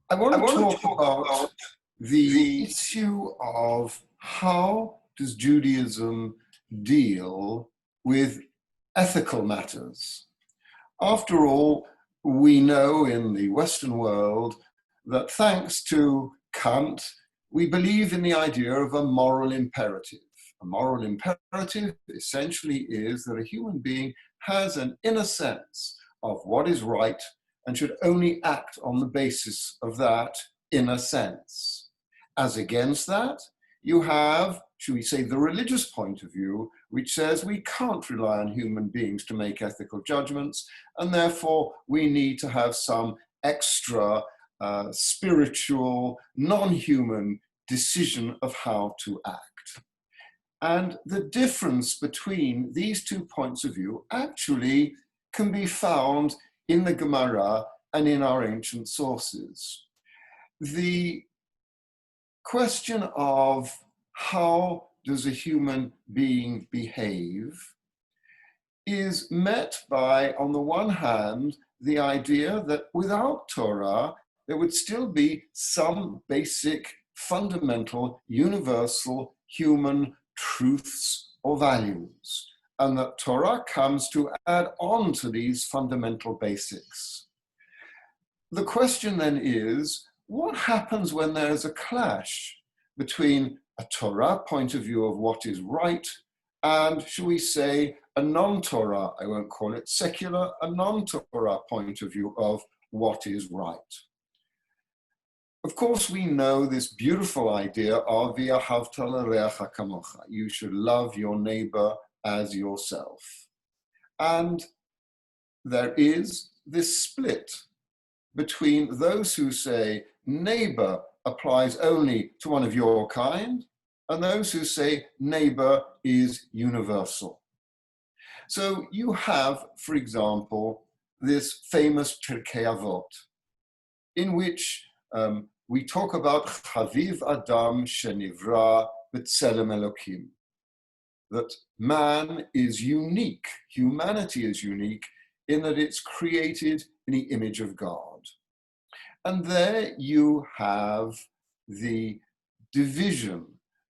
I want to talk about the issue of how does Judaism deal with ethical matters. After all, we know in the Western world that thanks to Kant, we believe in the idea of a moral imperative. A moral imperative essentially is that a human being has an inner sense of what is right and should only act on the basis of that inner sense. As against that, you have, should we say, the religious point of view, which says we can't rely on human beings to make ethical judgments, and therefore we need to have some extra spiritual, non-human decision of how to act. And the difference between these 2 points of view actually can be found in the Gemara and in our ancient sources. The question of how does a human being behave is met by, on the one hand, the idea that without Torah, there would still be some basic, fundamental, universal human truths or values, and that Torah comes to add on to these fundamental basics. The question then is, what happens when there is a clash between a Torah point of view of what is right and, shall we say, a non-Torah, I won't call it secular, a non-Torah point of view of what is right? Of course, we know this beautiful idea of v'ahavta l'reacha kamocha. You should love your neighbor as yourself. And there is this split between those who say neighbor applies only to one of your kind, and those who say neighbor is universal. So you have, for example, this famous Pirkei Avot, in which we talk about Chaviv Adam Shenivra B'Tselem Elokim, that man is unique, humanity is unique, in that it's created in the image of God. And there you have the division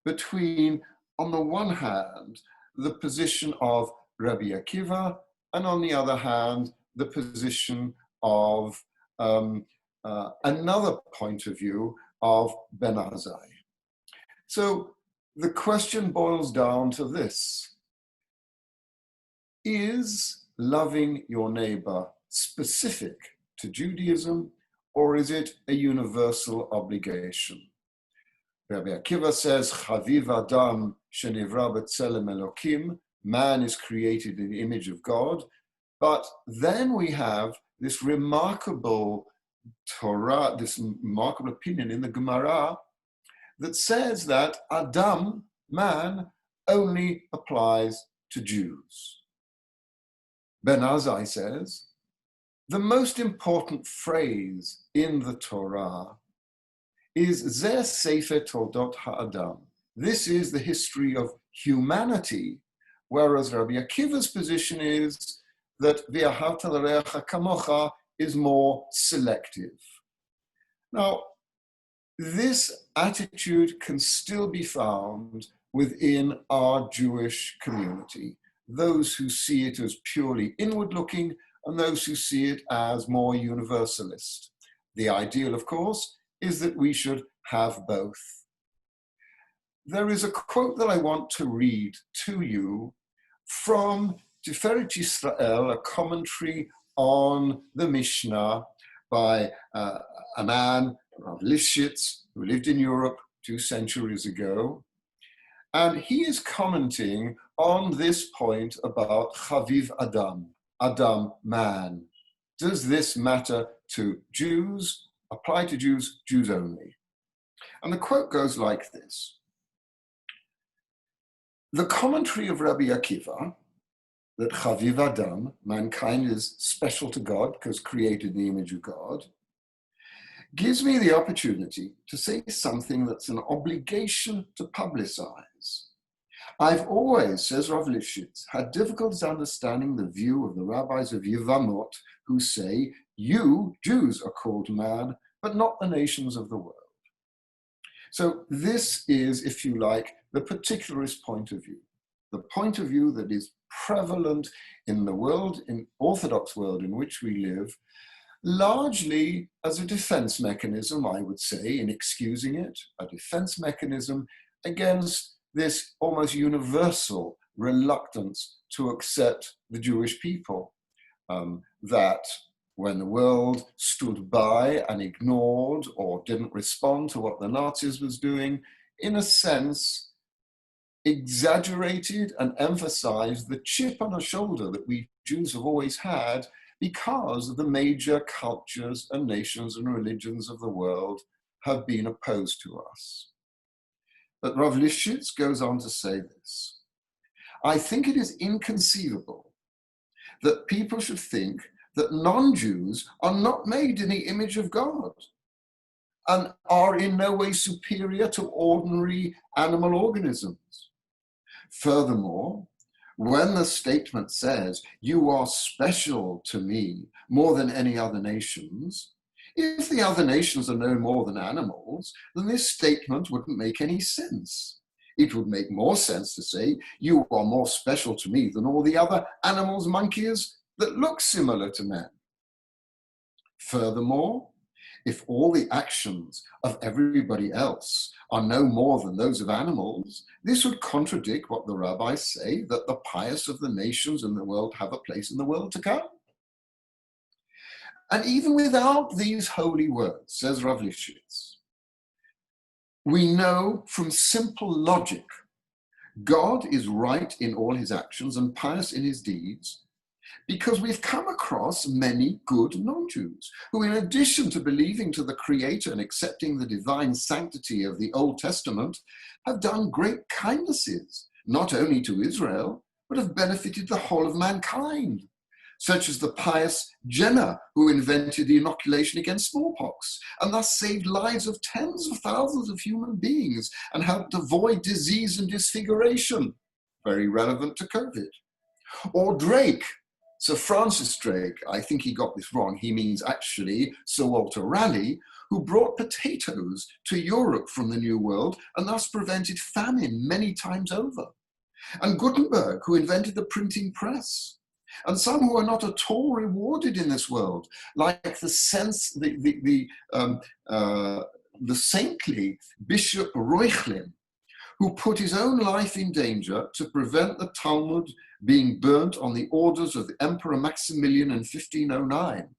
between, on the one hand, the position of Rabbi Akiva, and on the other hand, the position of another point of view of Ben Azai. So the question boils down to this: is loving your neighbor specific to Judaism, or is it a universal obligation? Rabbi Akiva says, Chaviv Adam shenivra b'tzelem Elokim, man is created in the image of God. But then we have this remarkable Torah, this remarkable opinion in the Gemara that says that Adam, man, only applies to Jews. Ben Azai says, the most important phrase in the Torah is Zeh Sefer Toldot HaAdam. This is the history of humanity, whereas Rabbi Akiva's position is that V'ahavta l'reacha kamocha is more selective. Now, this attitude can still be found within our Jewish community, those who see it as purely inward-looking and those who see it as more universalist. The ideal, of course, is that we should have both. There is a quote that I want to read to you from Tiferet Yisrael, a commentary on the Mishnah by a man, Rav Lifshitz, who lived in Europe 2 centuries ago. And he is commenting on this point about Chaviv Adam, Adam, man. Does this matter to Jews, apply to Jews, Jews only? And the quote goes like this. The commentary of Rabbi Akiva, that Chaviv Adam, mankind is special to God because created in the image of God, gives me the opportunity to say something that's an obligation to publicize. I've always, says Rav Lifshitz, had difficulties understanding the view of the rabbis of Yevamot who say, you, Jews, are called man, but not the nations of the world. So this is, if you like, the particularist point of view, the point of view that is prevalent in the world, in Orthodox world in which we live, largely as a defense mechanism, I would say, in excusing it, a defense mechanism against this almost universal reluctance to accept the Jewish people, that when the world stood by and ignored or didn't respond to what the Nazis was doing, in a sense, exaggerated and emphasized the chip on the shoulder that we Jews have always had because the major cultures and nations and religions of the world have been opposed to us. But Rav Lifshitz goes on to say this: I think it is inconceivable that people should think that non-Jews are not made in the image of God and are in no way superior to ordinary animal organisms. Furthermore, when the statement says, you are special to me more than any other nations, if the other nations are no more than animals, then this statement wouldn't make any sense. It would make more sense to say, you are more special to me than all the other animals, monkeys that look similar to men. Furthermore, if all the actions of everybody else are no more than those of animals, this would contradict what the rabbis say, that the pious of the nations in the world have a place in the world to come. And even without these holy words, says Rav Lifshitz, we know from simple logic, God is right in all his actions and pious in his deeds, because we've come across many good non-Jews who, in addition to believing to the Creator and accepting the divine sanctity of the Old Testament, have done great kindnesses, not only to Israel, but have benefited the whole of mankind, such as the pious Jenner, who invented the inoculation against smallpox and thus saved lives of tens of thousands of human beings and helped avoid disease and disfiguration, very relevant to COVID. Or Drake, Sir Francis Drake, I think he got this wrong, he means actually Sir Walter Raleigh, who brought potatoes to Europe from the New World and thus prevented famine many times over. And Gutenberg, who invented the printing press. And some who are not at all rewarded in this world, like the saintly Bishop Reuchlin, who put his own life in danger to prevent the Talmud being burnt on the orders of the Emperor Maximilian in 1509,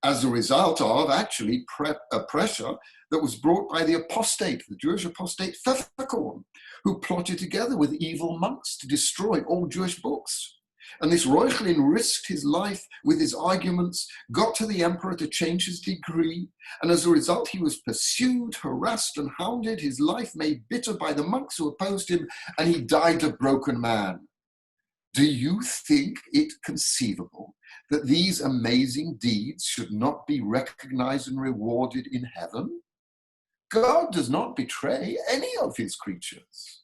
as a result of actually a pressure that was brought by the apostate, the Jewish apostate Pfefferkorn, who plotted together with evil monks to destroy all Jewish books. And this Reuchlin risked his life with his arguments, got to the emperor to change his decree, and as a result he was pursued, harassed and hounded, his life made bitter by the monks who opposed him, and he died a broken man. Do you think it conceivable that these amazing deeds should not be recognized and rewarded in heaven? God does not betray any of his creatures.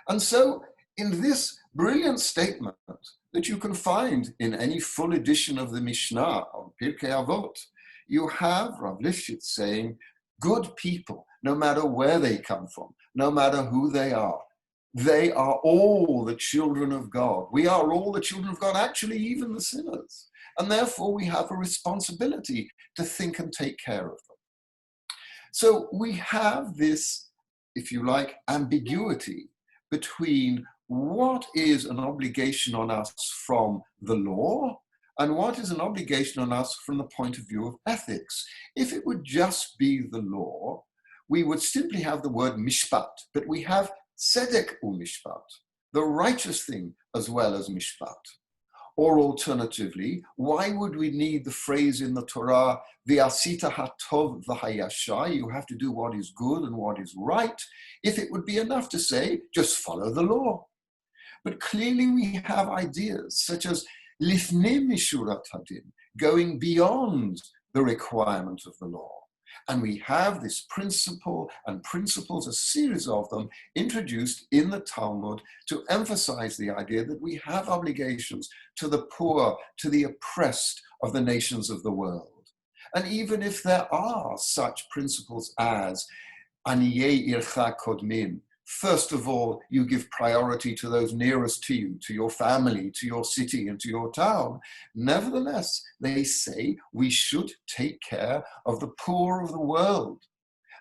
And so, in this brilliant statement that you can find in any full edition of the Mishnah on Pirkei Avot, you have Rav Lifshitz saying, good people, no matter where they come from, no matter who they are all the children of God. We are all the children of God, actually even the sinners. And therefore we have a responsibility to think and take care of them. So we have this, if you like, ambiguity between what is an obligation on us from the law and what is an obligation on us from the point of view of ethics. If it would just be the law, we would simply have the word mishpat, but we have tzedek u'mishpat, the righteous thing as well as mishpat. Or alternatively, why would we need the phrase in the Torah, v'asita hatov v'hayashar, you have to do what is good and what is right, if it would be enough to say, just follow the law. But clearly we have ideas such as lifnei mishurat hadin, going beyond the requirement of the law. And we have this principle and principles, a series of them, introduced in the Talmud to emphasize the idea that we have obligations to the poor, to the oppressed of the nations of the world. And even if there are such principles as Aniyei ircha kodmin, first of all, you give priority to those nearest to you, to your family, to your city, and to your town. Nevertheless, they say we should take care of the poor of the world.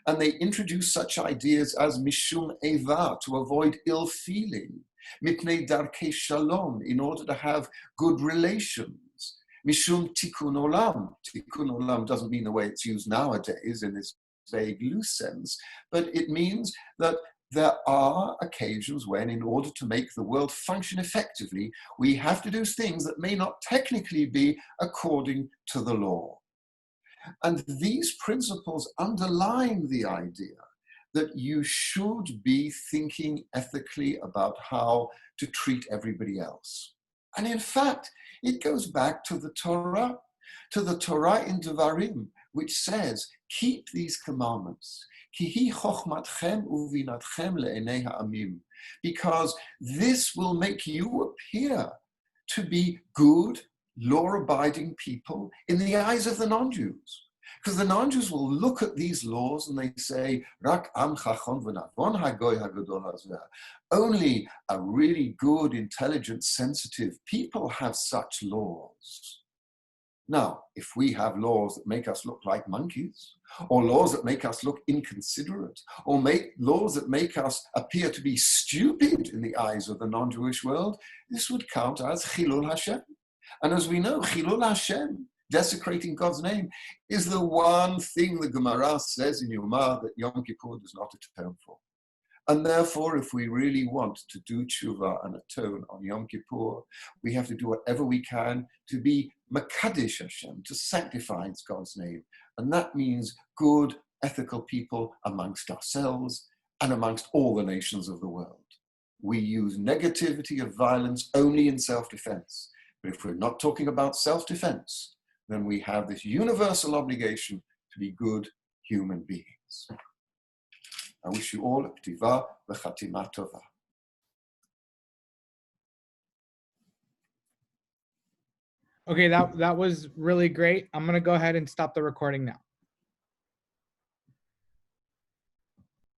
And they introduce such ideas as mishum eva, to avoid ill feeling, mipnei darkei shalom, in order to have good relations, mishum tikkun olam. Tikkun olam doesn't mean the way it's used nowadays in this vague, loose sense, but it means that there are occasions when, in order to make the world function effectively, we have to do things that may not technically be according to the law. And these principles underline the idea that you should be thinking ethically about how to treat everybody else. And in fact, it goes back to the Torah in Devarim, which says, keep these commandments, ki hi chochmatchem uvinatchem le'enei ha'amim, because this will make you appear to be good, law-abiding people in the eyes of the non-Jews. Because the non-Jews will look at these laws and they say, Rak am chacham v'navon hagoy hagadol hazeh. Only a really good, intelligent, sensitive people have such laws. Now, if we have laws that make us look like monkeys, or laws that make us look inconsiderate, or laws that make us appear to be stupid in the eyes of the non-Jewish world, this would count as Chilul Hashem. And as we know, Chilul Hashem, desecrating God's name, is the one thing the Gemara says in Yomah that Yom Kippur does not atone for. And therefore, if we really want to do tshuva and atone on Yom Kippur, we have to do whatever we can to be Makadesh Hashem, to sanctify God's name. And that means good, ethical people amongst ourselves and amongst all the nations of the world. We use negativity of violence only in self-defense. But if we're not talking about self-defense, then we have this universal obligation to be good human beings. I wish you all a ptiva v'chatima tova. Okay, that was really great. I'm going to go ahead and stop the recording now.